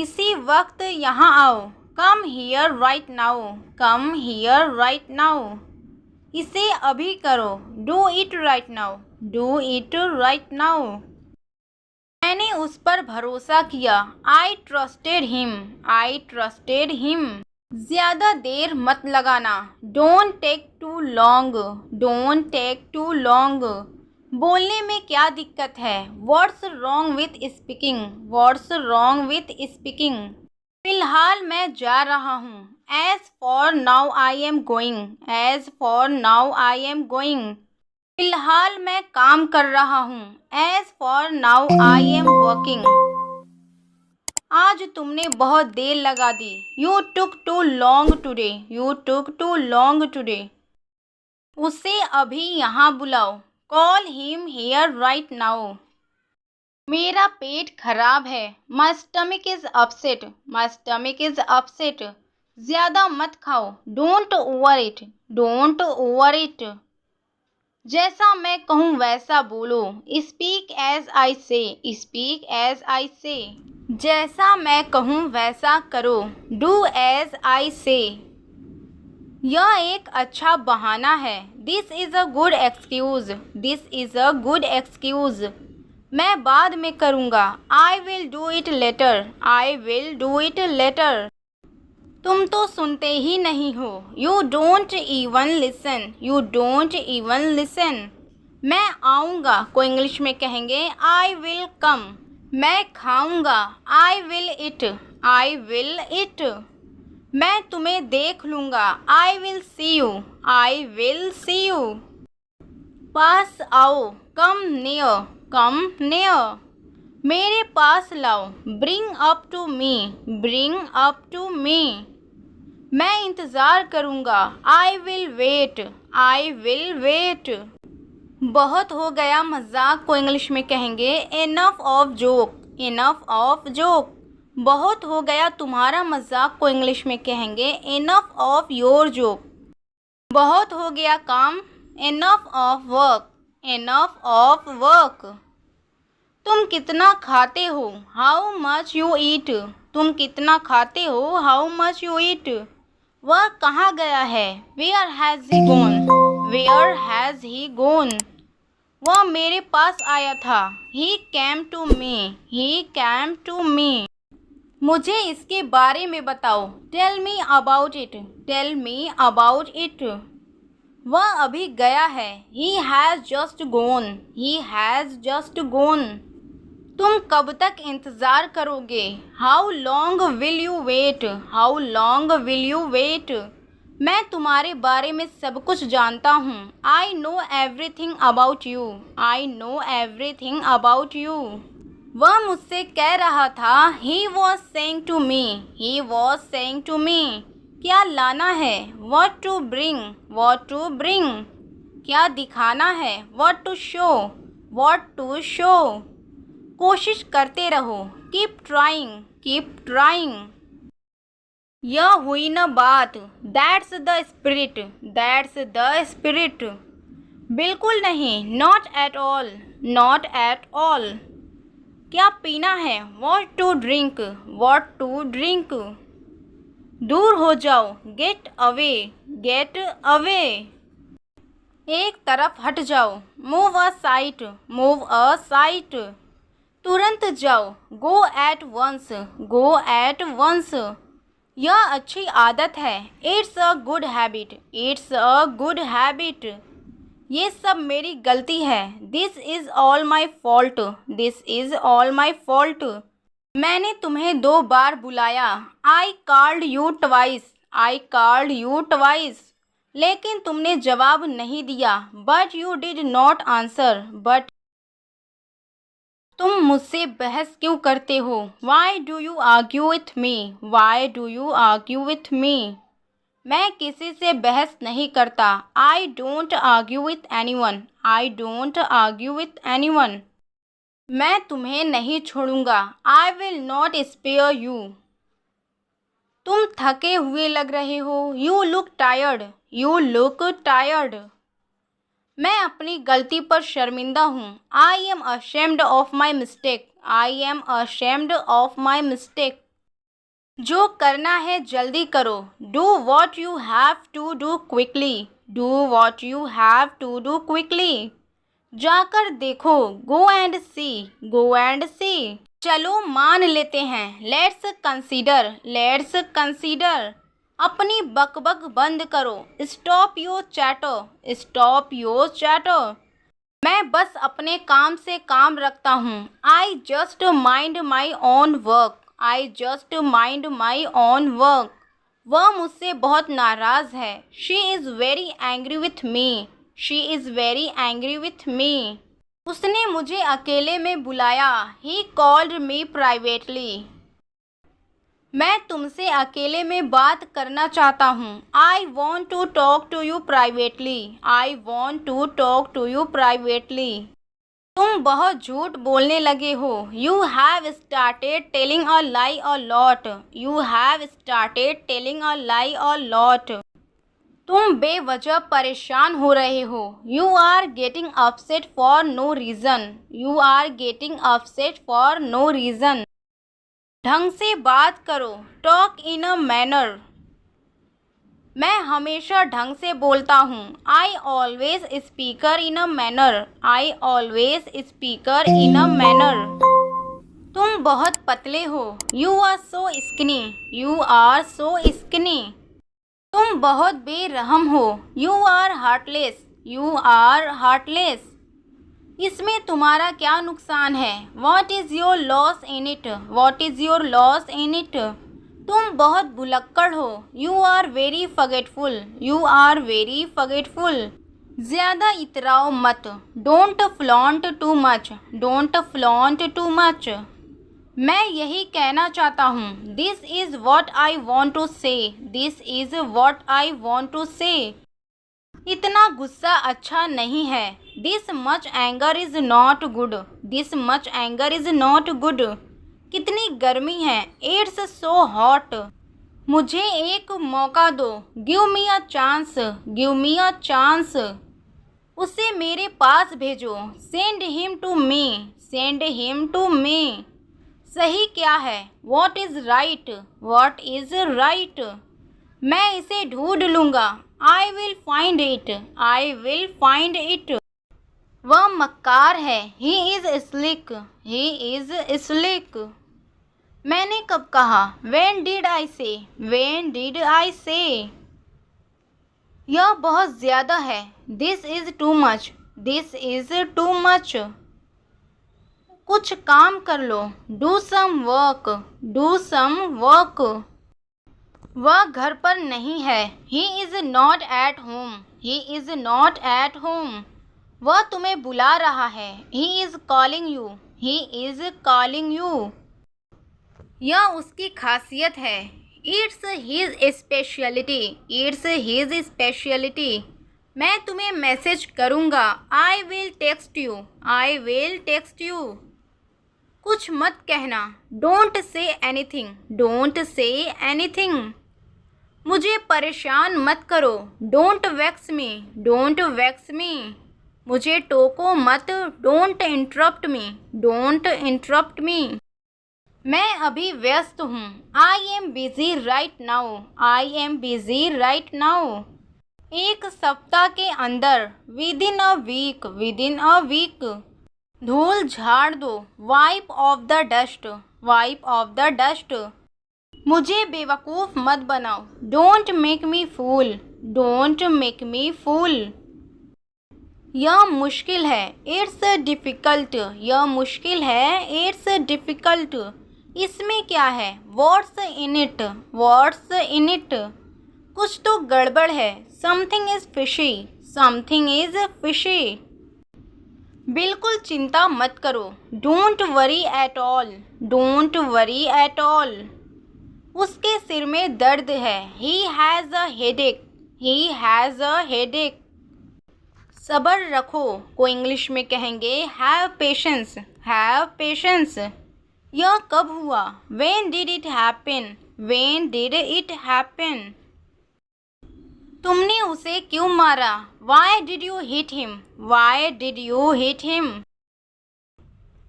इसी वक्त यहाँ आओ। Come here right now. Come here right now. इसे अभी करो। Do it right now. Do it right now. मैंने उस पर भरोसा किया। I trusted him. I trusted him. ज्यादा देर मत लगाना। Don't take too long. Don't take too long. बोलने में क्या दिक्कत है? What's wrong with speaking? What's wrong with speaking? फिलहाल मैं जा रहा हूँ। As for now I am going. As for now I am going. फिलहाल मैं काम कर रहा हूँ। As for now I am working. आज तुमने बहुत देर लगा दी। You took too long today. You took too long today. उसे अभी यहाँ बुलाओ। Call him here right now. मेरा पेट खराब है। My stomach is upset. My stomach is upset. ज्यादा मत खाओ। Don't overeat. Don't overeat. जैसा मैं कहूँ वैसा बोलो। स्पीक एज आई से। स्पीक एज आई से। जैसा मैं कहूँ वैसा करो। डू एज आई से। यह एक अच्छा बहाना है। This is a good excuse. This is a good excuse. मैं बाद में करूँगा। I will do it later. I will do it later. तुम तो सुनते ही नहीं हो। You don't even listen. You don't even listen. मैं आऊँगा को इंग्लिश में कहेंगे आई विल कम। मैं खाऊँगा। I will eat. I will eat. मैं तुम्हें देख लूँगा। I will see you. I will see you. पास आओ। Come near. Come near. मेरे पास लाओ। Bring up to me. Bring up to me. मैं इंतज़ार करूँगा। I will wait. I will wait. बहुत हो गया मजाक को इंग्लिश में कहेंगे enough of joke. Enough of joke. बहुत हो गया तुम्हारा मजाक को इंग्लिश में कहेंगे इनफ ऑफ योर जोक। बहुत हो गया काम। Enough of work. Enough of work. तुम कितना खाते हो? How much you eat. तुम कितना खाते हो? How much you eat. वह कहाँ गया है? Where has he gone. Where has he gone. वह मेरे पास आया था। He came to me. He came to me. मुझे इसके बारे में बताओ। Tell me about it. Tell me about it. वह अभी गया है। He has just gone. He has just gone. तुम कब तक इंतज़ार करोगे? How long will you wait. How long will you wait. मैं तुम्हारे बारे में सब कुछ जानता हूँ। I know everything about you. I know everything about you. वह मुझसे कह रहा था। He was saying to me. He was saying to me. क्या लाना है? What to bring. What to bring. क्या दिखाना है? What to show. What to show. कोशिश करते रहो। Keep trying. Keep trying. यह हुई न बात। That's the spirit. That's the spirit. बिल्कुल नहीं। Not at all. Not at all. क्या पीना है? What to drink. What to drink. दूर हो जाओ। Get away. Get away. एक तरफ हट जाओ। Move aside. Move aside. तुरंत जाओ। Go at once. Go at once. यह अच्छी आदत है। It's a good habit. It's a good habit. ये सब मेरी गलती है। This is all my fault. This is all my fault. मैंने तुम्हें 2 बार बुलाया। I called you twice. I called you twice. लेकिन तुमने जवाब नहीं दिया। But you did not answer. But तुम मुझसे बहस क्यों करते हो? Why do you argue with me. Why do you argue with me. मैं किसी से बहस नहीं करता। आई don't argue with anyone. I don't argue with anyone. मैं तुम्हें नहीं छोड़ूंगा। I will not spare you. तुम थके हुए लग रहे हो। You look tired. You look tired. मैं अपनी गलती पर शर्मिंदा हूँ। I am ashamed of my mistake. I am ashamed of my mistake. जो करना है जल्दी करो। Do what you have to do quickly. Do what you have to do quickly. जाकर देखो। Go and see. Go and सी। चलो मान लेते हैं। Let's consider. Let's consider. अपनी बकबक बंद करो। Stop your chatter. Stop your chatter. मैं बस अपने काम से काम रखता हूँ। I just mind my own work. I just mind my own work. वह मुझसे बहुत नाराज़ है। She is very angry with me. She is very angry with me. उसने मुझे अकेले में बुलाया। He called me privately. मैं तुमसे अकेले में बात करना चाहता हूँ। I want to talk to you privately. I want to talk to you privately. तुम बहुत झूठ बोलने लगे हो। You have started telling a lie a lot. You have started telling a lie a lot. तुम बेवजह परेशान हो रहे हो। You are getting upset for no reason. You are getting upset for no reason. ढंग से बात करो। Talk in a manner. मैं हमेशा ढंग से बोलता हूँ। I always speaker in a manner. I always speaker in a manner. तुम बहुत पतले हो। You are so skinny. You are so skinny. तुम बहुत बेरहम हो। You are heartless. You are heartless. इसमें तुम्हारा क्या नुकसान है। What is your loss in it. What is your loss in it. तुम बहुत भुलक्कड़ हो। You are very forgetful. You are very forgetful. ज़्यादा इतराओ मत। Don't flaunt too much. Don't flaunt too much. मैं यही कहना चाहता हूँ। This is what I want to say. This is what I want to say. इतना गुस्सा अच्छा नहीं है। This much anger is not good. This much anger is not good. कितनी गर्मी है। It's so hot. मुझे एक मौका दो। Give me a chance. Give me a chance. उसे मेरे पास भेजो। Send him to me. Send him to me. सही क्या है। What is right. What is right. मैं इसे ढूंढ लूँगा। I will find it. I will find it. वह मक्कार है। He is slick. He is slick. मैंने कब कहा। व्हेन डिड आई से। व्हेन डिड आई से। यह बहुत ज़्यादा है। This is too much. This is too much. कुछ काम कर लो। Do some work. Do some work. वह घर पर नहीं है। He is not at home. He is not at home. वह तुम्हें बुला रहा है। He is calling you. He is calling you. यह उसकी खासियत है। It's his speciality. It's his speciality. मैं तुम्हें मैसेज करूँगा। I will text you. I will text you. कुछ मत कहना। Don't say anything. Don't say anything. मुझे परेशान मत करो। Don't vex me. Don't vex me. मुझे टोको मत। Don't interrupt me. Don't interrupt me. मैं अभी व्यस्त हूँ। I am busy right now. I am busy right now. एक सप्ताह के अंदर। Within a week. Within a week. धूल झाड़ दो। Wipe off the dust. Wipe off the dust. मुझे बेवकूफ़ मत बनाओ। Don't make me fool. Don't make me fool. यह मुश्किल है। It's difficult. यह मुश्किल है। It's difficult. इसमें क्या है। What's in it. What's in it. कुछ तो गड़बड़ है। Something is fishy. Something is fishy. बिल्कुल चिंता मत करो। Don't worry at all. Don't worry at all. उसके सिर में दर्द है। He has a headache. He has a headache. सब्र रखो को इंग्लिश में कहेंगे हैव पेशेंस। Have patience. यह कब हुआ। When did it happen. When did it happen. तुमने उसे क्यों मारा। Why did you hit him. Why did you hit him.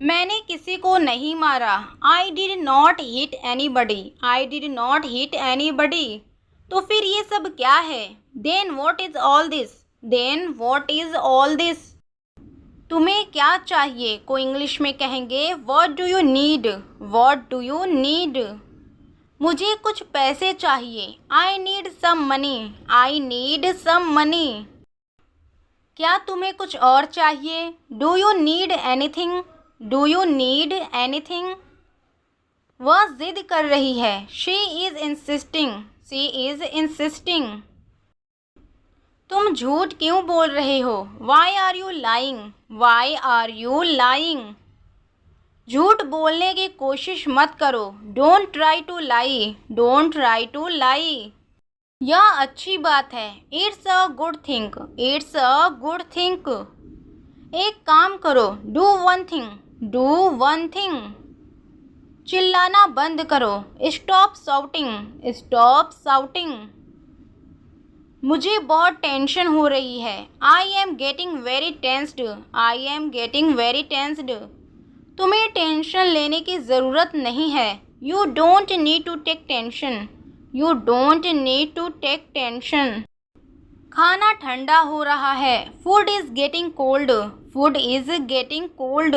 मैंने किसी को नहीं मारा। I did not hit anybody. I did not hit anybody. तो फिर ये सब क्या है? Then what is all this? Then what is all this? तुम्हें क्या चाहिए को इंग्लिश में कहेंगे what do you need. What do you need? मुझे कुछ पैसे चाहिए। I need some money. I need some money. क्या तुम्हें कुछ और चाहिए? Do you need anything? Do you need anything? वह जिद कर रही है। She is insisting. She is insisting. तुम झूठ क्यों बोल रहे हो? Why are you lying? Why are you lying? झूठ बोलने की कोशिश मत करो। Don't try to lie. Don't try to lie. यह अच्छी बात है। It's a good thing. It's a good thing. एक काम करो। Do one thing. Do one thing. चिल्लाना बंद करो। Stop shouting. Stop shouting. मुझे बहुत टेंशन हो रही है। I am getting very tensed. I am getting very tensed. तुम्हें टेंशन लेने की ज़रूरत नहीं है। You don't need to take tension. You don't need to take tension. खाना ठंडा हो रहा है। Food is getting cold. Food is getting cold.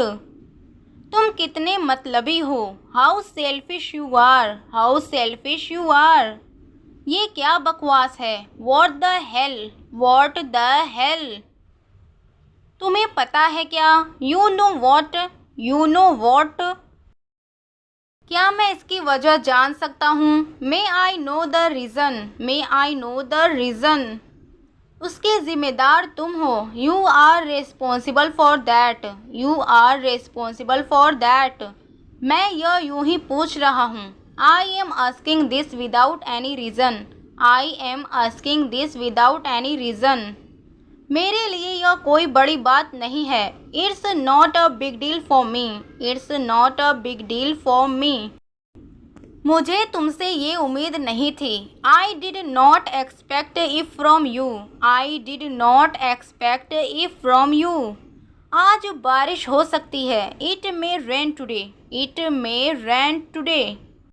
तुम कितने मतलबी हो। How selfish you are. How selfish you are. ये क्या बकवास है। What the hell. What the hell. तुम्हें पता है क्या? You know what. You know what. क्या मैं इसकी वजह जान सकता हूँ? May I know the reason. May I know the reason. उसके ज़िम्मेदार तुम हो। You are responsible for that. You are responsible for that. मैं यह यूं ही पूछ रहा हूँ। I am asking this without any reason. I am asking this without any reason. मेरे लिए यह कोई बड़ी बात नहीं है। It's not a big deal for me. It's not a big deal for me. मुझे तुमसे ये उम्मीद नहीं थी। आई did not expect it from you. I did not expect it from you. आज बारिश हो सकती है। It may rain today. It may rain today.